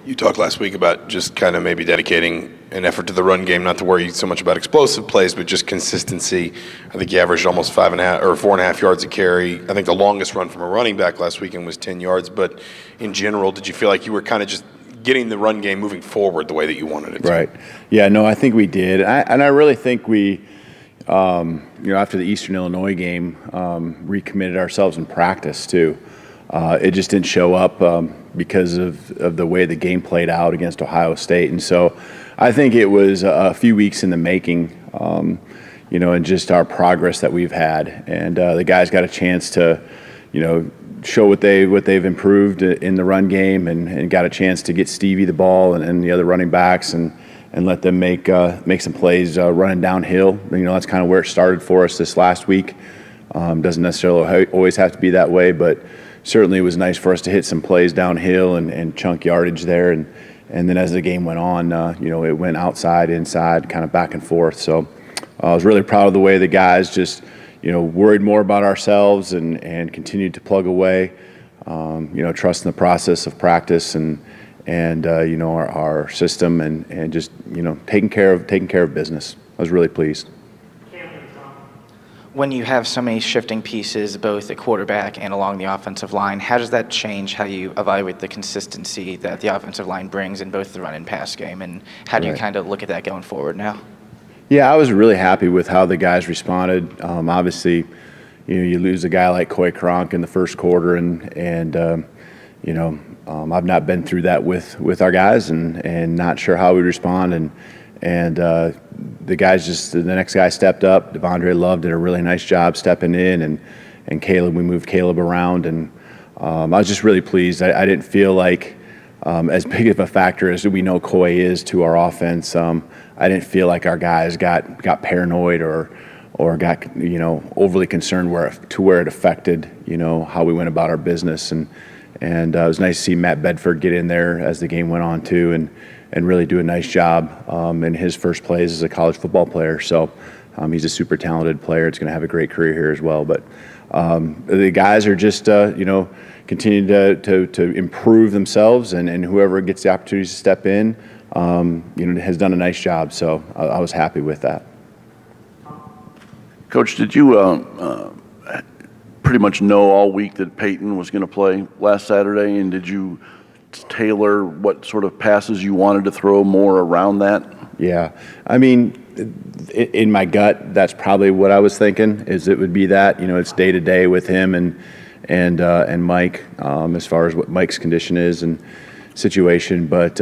You talked last week about just kind of maybe dedicating an effort to the run game, not to worry so much about explosive plays, but just consistency. I think you averaged almost 5.5 or 4.5 yards a carry. I think the longest run from a running back last weekend was 10 yards. But in general, did you feel like you were kind of just getting the run game moving forward the way that you wanted it to? Right. Yeah, no, I think we did. And I really think we, after the Eastern Illinois game, recommitted ourselves in practice too. It just didn't show up because of the way the game played out against Ohio State. And so I think it was a few weeks in the making, and just our progress that we've had. And the guys got a chance to, show what they've improved in the run game and got a chance to get Stevie the ball and the other running backs and let them make some plays running downhill. That's kind of where it started for us this last week. Doesn't necessarily always have to be that way, but certainly it was nice for us to hit some plays downhill and chunk yardage there. And then as the game went on, it went outside, inside, kind of back and forth. So I was really proud of the way the guys just, worried more about ourselves and continued to plug away, trusting the process of practice and our system and just, taking care of business. I was really pleased. When you have so many shifting pieces, both at quarterback and along the offensive line, how does that change how you evaluate the consistency that the offensive line brings in both the run and pass game? And how do you kind of look at that going forward now? Yeah, I was really happy with how the guys responded. Obviously, you lose a guy like Coy Cronk in the first quarter, and I've not been through that with our guys, and not sure how we respond. And the guys the next guy stepped up. Devondre Love did a really nice job stepping in, and Caleb, we moved Caleb around, and I was just really pleased. I didn't feel like as big of a factor as we know Coy is to our offense. I didn't feel like our guys got paranoid or got overly concerned where it affected how we went about our business. And it was nice to see Matt Bedford get in there as the game went on too, and really do a nice job in his first plays as a college football player. So he's a super talented player. It's going to have a great career here as well. But the guys are just continuing to improve themselves, and whoever gets the opportunities to step in, has done a nice job. So I was happy with that. Coach, did you pretty much know all week that Peyton was going to play last Saturday, and did you tailor what sort of passes you wanted to throw more around that? Yeah, I mean, in my gut, that's probably what I was thinking. Is it would be that it's day to day with him and Mike as far as what Mike's condition is and situation. But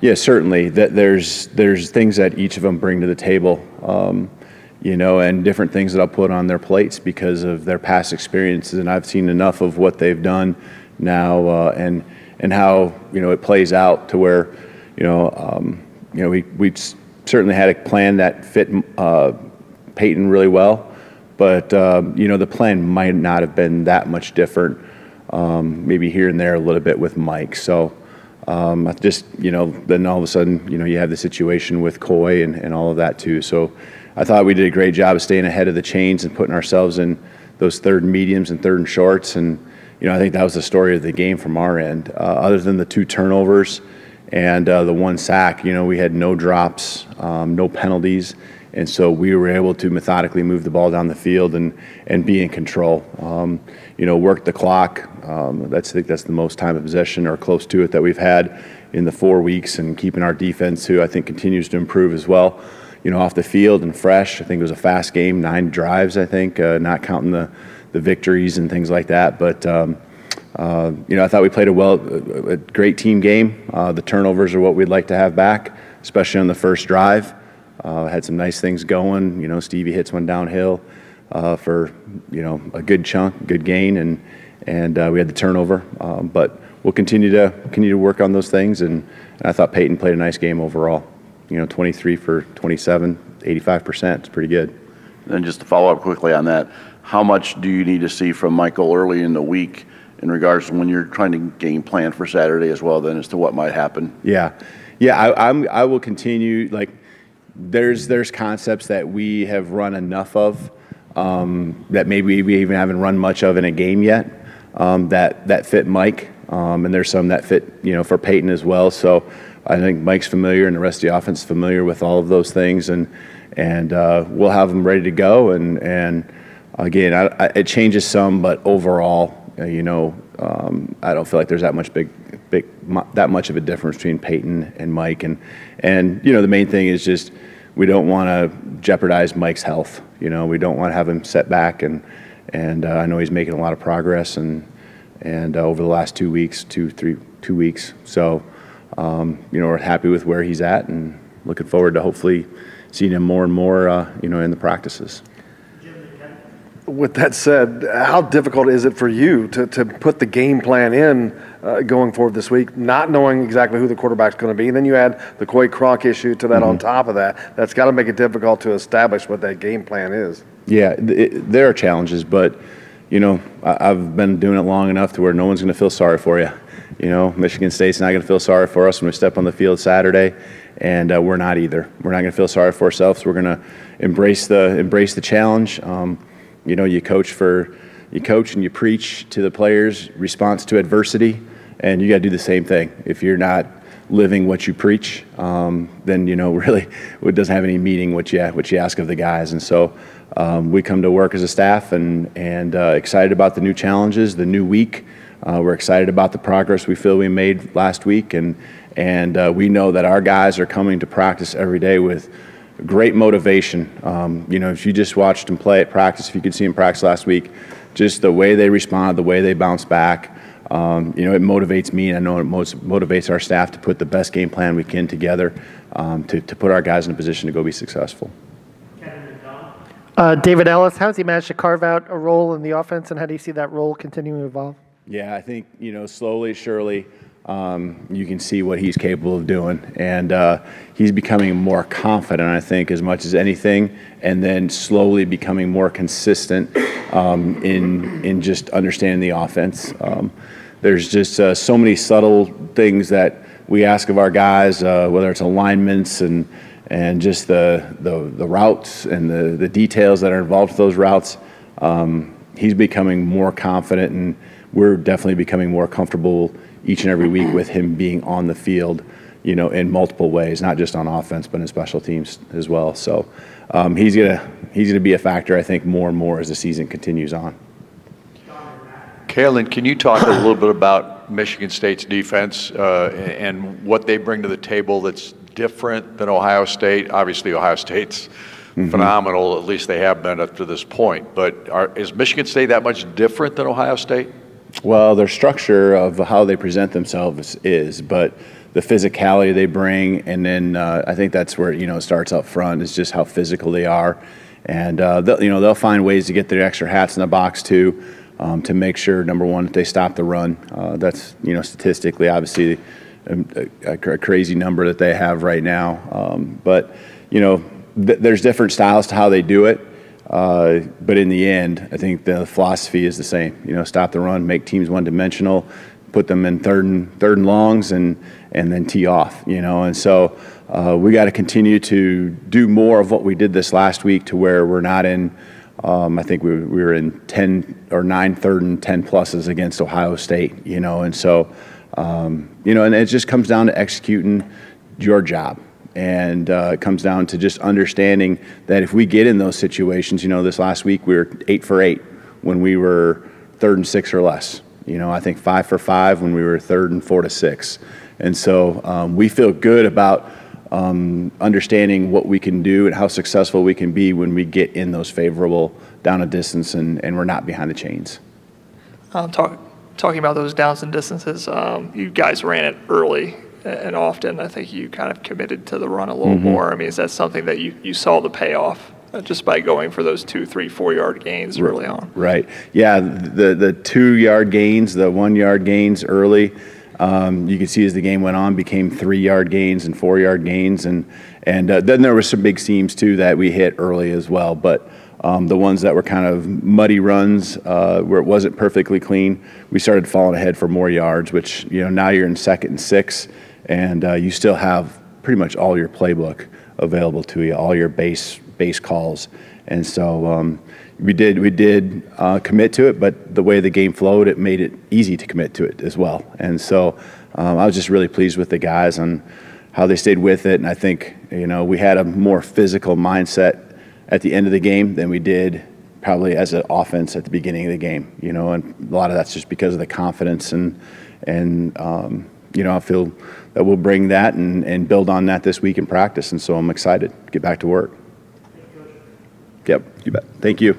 yeah, certainly that there's things that each of them bring to the table. And different things that I'll put on their plates because of their past experiences, and I've seen enough of what they've done now, and how it plays out to where we certainly had a plan that fit Peyton really well, but the plan might not have been that much different, maybe here and there a little bit with Mike. So then all of a sudden you have the situation with Coy and all of that too. So I thought we did a great job of staying ahead of the chains and putting ourselves in those third and mediums and third and shorts. And, I think that was the story of the game from our end. Other than the 2 turnovers and the 1 sack, we had no drops, no penalties. And so we were able to methodically move the ball down the field and be in control. Work the clock. I think that's the most time of possession or close to it that we've had in the 4 weeks, and keeping our defense, who I think continues to improve as well, off the field and fresh. I think it was a fast game, 9 drives, I think, not counting the victories and things like that. But, I thought we played a great team game. The turnovers are what we'd like to have back, especially on the first drive. Had some nice things going. Stevie hits one downhill for, a good chunk, good gain, and we had the turnover. But we'll continue to work on those things, and I thought Peyton played a nice game overall. 23 for 27, 85%. It's pretty good. And just to follow up quickly on that, how much do you need to see from Michael early in the week in regards to when you're trying to game plan for Saturday as well, then, as to what might happen? Yeah. I will continue. Like, there's concepts that we have run enough of that maybe we even haven't run much of in a game yet, that fit Mike. and there's some that fit, for Peyton as well. So I think Mike's familiar and the rest of the offense is familiar with all of those things, and we'll have them ready to go. And again, it changes some, but overall, I don't feel like there's that much that much of a difference between Peyton and Mike. And the main thing is just we don't want to jeopardize Mike's health. We don't want to have him set back. And I know he's making a lot of progress and over the last 2 weeks, 2 weeks. So, we're happy with where he's at and looking forward to hopefully seeing him more and more, in the practices. With that said, how difficult is it for you to put the game plan in going forward this week, not knowing exactly who the quarterback's going to be? And then you add the Coy Cronk issue to that on top of that. That's got to make it difficult to establish what that game plan is. Yeah, there are challenges, but, I've been doing it long enough to where no one's going to feel sorry for you. Michigan State's not going to feel sorry for us when we step on the field Saturday, and we're not either. We're not going to feel sorry for ourselves. We're going to embrace the challenge. You coach and you preach to the players response to adversity, and you got to do the same thing. If you're not living what you preach, then really it doesn't have any meaning what you ask of the guys. And so we come to work as a staff and excited about the new challenges, the new week. We're excited about the progress we feel we made last week, and we know that our guys are coming to practice every day with great motivation. If you just watched them play at practice, if you could see them practice last week, just the way they responded, the way they bounced back, it motivates me, and I know it motivates our staff to put the best game plan we can together to put our guys in a position to go be successful. David Ellis, how has he managed to carve out a role in the offense, and how do you see that role continuing to evolve? Yeah, I think, slowly, surely, you can see what he's capable of doing, and he's becoming more confident, I think, as much as anything, and then slowly becoming more consistent in just understanding the offense. There's just so many subtle things that we ask of our guys, whether it's alignments and just the routes and the details that are involved with those routes. He's becoming more confident, and we're definitely becoming more comfortable each and every week with him being on the field, in multiple ways, not just on offense, but in special teams as well. So he's gonna be a factor, I think, more and more as the season continues on. Kalen, can you talk a little bit about Michigan State's defense and what they bring to the table that's different than Ohio State? Obviously, Ohio State's phenomenal, at least they have been up to this point. But is Michigan State that much different than Ohio State? Well, their structure of how they present themselves is, but the physicality they bring, and then I think that's where it starts up front, is just how physical they are, and they'll find ways to get their extra hats in the box too, to make sure, number one, that they stop the run. That's statistically, obviously, a crazy number that they have right now, but there's different styles to how they do it. But in the end, I think the philosophy is the same. Stop the run, make teams one-dimensional, put them in third and longs, and then tee off. And so we got to continue to do more of what we did this last week, to where we're not in. I think we were in 10 or 9 third and 10 pluses against Ohio State. And so and it just comes down to executing your job. And it comes down to just understanding that if we get in those situations, this last week we were 8 for 8 when we were 3rd and 6 or less. I think 5 for 5 when we were 3rd and 4 to 6. And so we feel good about understanding what we can do and how successful we can be when we get in those favorable down a distance and we're not behind the chains. Talking about those downs and distances, you guys ran it early and often. I think you kind of committed to the run a little more. I mean, is that something that you saw the payoff just by going for those 2, 3, 4 yard gains early on? Right. Yeah, the 2 yard gains, the 1 yard gains early, you could see as the game went on, became 3 yard gains and 4 yard gains, and then there were some big seams too that we hit early as well. But the ones that were kind of muddy runs where it wasn't perfectly clean, we started falling ahead for more yards, which now you're in 2nd and 6. And you still have pretty much all your playbook available to you, all your base base calls. And so we did commit to it, but the way the game flowed, it made it easy to commit to it as well. And so I was just really pleased with the guys on how they stayed with it. And I think, we had a more physical mindset at the end of the game than we did probably as an offense at the beginning of the game, and a lot of that's just because of the confidence and I feel that we'll bring that and build on that this week in practice. And so I'm excited to get back to work. Yep, you bet. Thank you.